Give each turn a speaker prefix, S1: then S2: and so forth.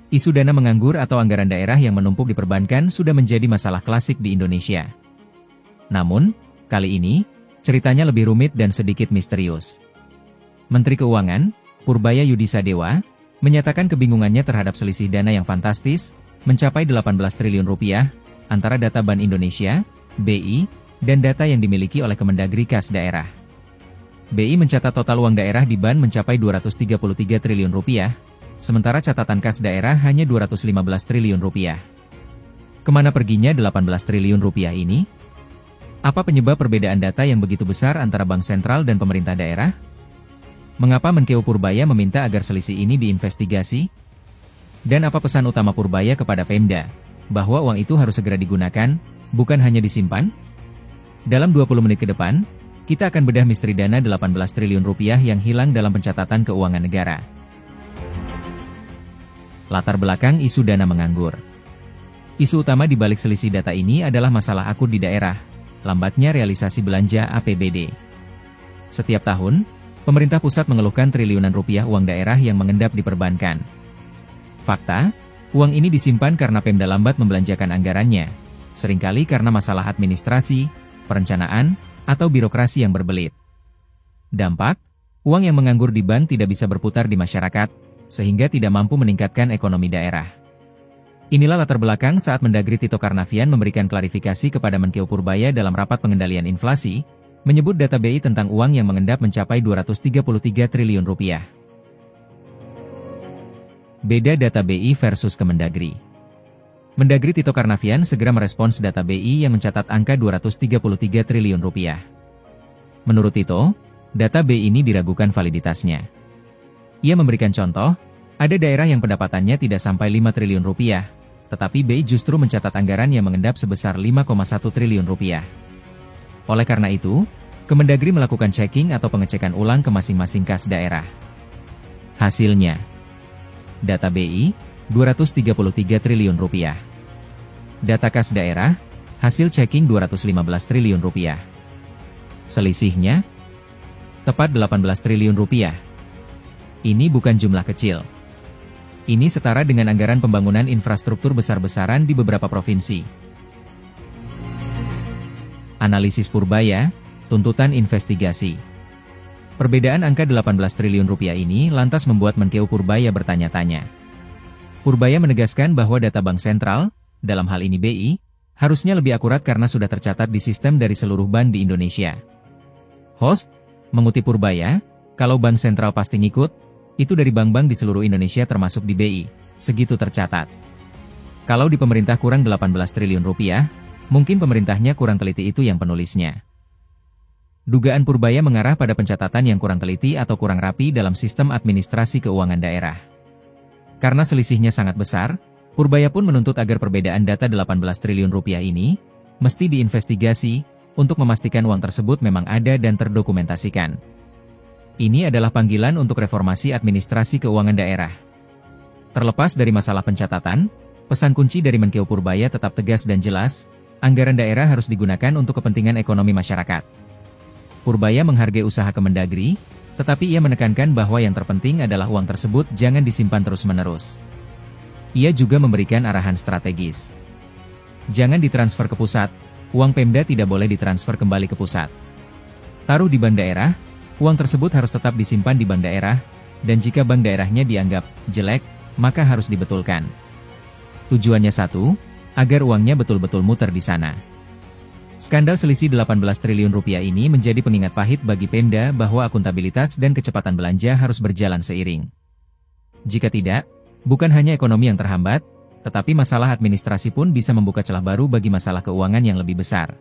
S1: Isu dana menganggur atau anggaran daerah yang menumpuk di perbankan sudah menjadi masalah klasik di Indonesia. Namun, kali ini, ceritanya lebih rumit dan sedikit misterius. Menteri Keuangan, Purbaya Yudisadewa, menyatakan kebingungannya terhadap selisih dana yang fantastis, mencapai 18 triliun rupiah, antara data Bank Indonesia, BI, dan data yang dimiliki oleh Kemendagri Kas Daerah. BI mencatat total uang daerah di BAN mencapai 233 triliun rupiah, sementara catatan kas daerah hanya 215 triliun rupiah. Kemana perginya 18 triliun rupiah ini? Apa penyebab perbedaan data yang begitu besar antara Bank Sentral dan pemerintah daerah? Mengapa Menkeu Purbaya meminta agar selisih ini diinvestigasi? Dan apa pesan utama Purbaya kepada Pemda, bahwa uang itu harus segera digunakan, bukan hanya disimpan? Dalam 20 menit ke depan, kita akan bedah misteri dana 18 triliun rupiah yang hilang dalam pencatatan keuangan negara. Latar belakang isu dana menganggur. Isu utama di balik selisih data ini adalah masalah akut di daerah, lambatnya realisasi belanja APBD. Setiap tahun, pemerintah pusat mengeluhkan triliunan rupiah uang daerah yang mengendap di perbankan. Fakta, uang ini disimpan karena Pemda lambat membelanjakan anggarannya, seringkali karena masalah administrasi, perencanaan, atau birokrasi yang berbelit. Dampak, uang yang menganggur di bank tidak bisa berputar di masyarakat, sehingga tidak mampu meningkatkan ekonomi daerah. Inilah latar belakang saat Mendagri Tito Karnavian memberikan klarifikasi kepada Menkeu Purbaya dalam rapat pengendalian inflasi, menyebut data BI tentang uang yang mengendap mencapai 233 triliun rupiah. Beda data BI versus Kemendagri. Mendagri Tito Karnavian segera merespons data BI yang mencatat angka 233 triliun rupiah. Menurut Tito, data BI ini diragukan validitasnya. Ia memberikan contoh, ada daerah yang pendapatannya tidak sampai 5 triliun rupiah, tetapi BI justru mencatat anggaran yang mengendap sebesar 5,1 triliun rupiah. Oleh karena itu, Kemendagri melakukan checking atau pengecekan ulang ke masing-masing kas daerah. Hasilnya, data BI, 233 triliun rupiah. Data kas daerah, hasil checking 215 triliun rupiah. Selisihnya, tepat 18 triliun rupiah. Ini bukan jumlah kecil. Ini setara dengan anggaran pembangunan infrastruktur besar-besaran di beberapa provinsi. Analisis Purbaya, tuntutan investigasi. Perbedaan angka 18 triliun rupiah ini lantas membuat Menkeu Purbaya bertanya-tanya. Purbaya menegaskan bahwa data Bank Sentral, dalam hal ini BI, harusnya lebih akurat karena sudah tercatat di sistem dari seluruh bank di Indonesia. Host, mengutip Purbaya, kalau Bank Sentral pasti ngikut, itu dari bank-bank di seluruh Indonesia termasuk di BI, segitu tercatat. Kalau di pemerintah kurang 18 triliun rupiah, mungkin pemerintahnya kurang teliti, itu yang penulisnya. Dugaan Purbaya mengarah pada pencatatan yang kurang teliti atau kurang rapi dalam sistem administrasi keuangan daerah. Karena selisihnya sangat besar, Purbaya pun menuntut agar perbedaan data 18 triliun rupiah ini mesti diinvestigasi untuk memastikan uang tersebut memang ada dan terdokumentasikan. Ini adalah panggilan untuk reformasi administrasi keuangan daerah. Terlepas dari masalah pencatatan, pesan kunci dari Menkeu Purbaya tetap tegas dan jelas, anggaran daerah harus digunakan untuk kepentingan ekonomi masyarakat. Purbaya menghargai usaha Kemendagri, tetapi ia menekankan bahwa yang terpenting adalah uang tersebut jangan disimpan terus-menerus. Ia juga memberikan arahan strategis. Jangan ditransfer ke pusat, uang Pemda tidak boleh ditransfer kembali ke pusat. Taruh di bank daerah, uang tersebut harus tetap disimpan di bank daerah, dan jika bank daerahnya dianggap jelek, maka harus dibetulkan. Tujuannya satu, agar uangnya betul-betul muter di sana. Skandal selisih 18 triliun rupiah ini menjadi pengingat pahit bagi Pemda bahwa akuntabilitas dan kecepatan belanja harus berjalan seiring. Jika tidak, bukan hanya ekonomi yang terhambat, tetapi masalah administrasi pun bisa membuka celah baru bagi masalah keuangan yang lebih besar.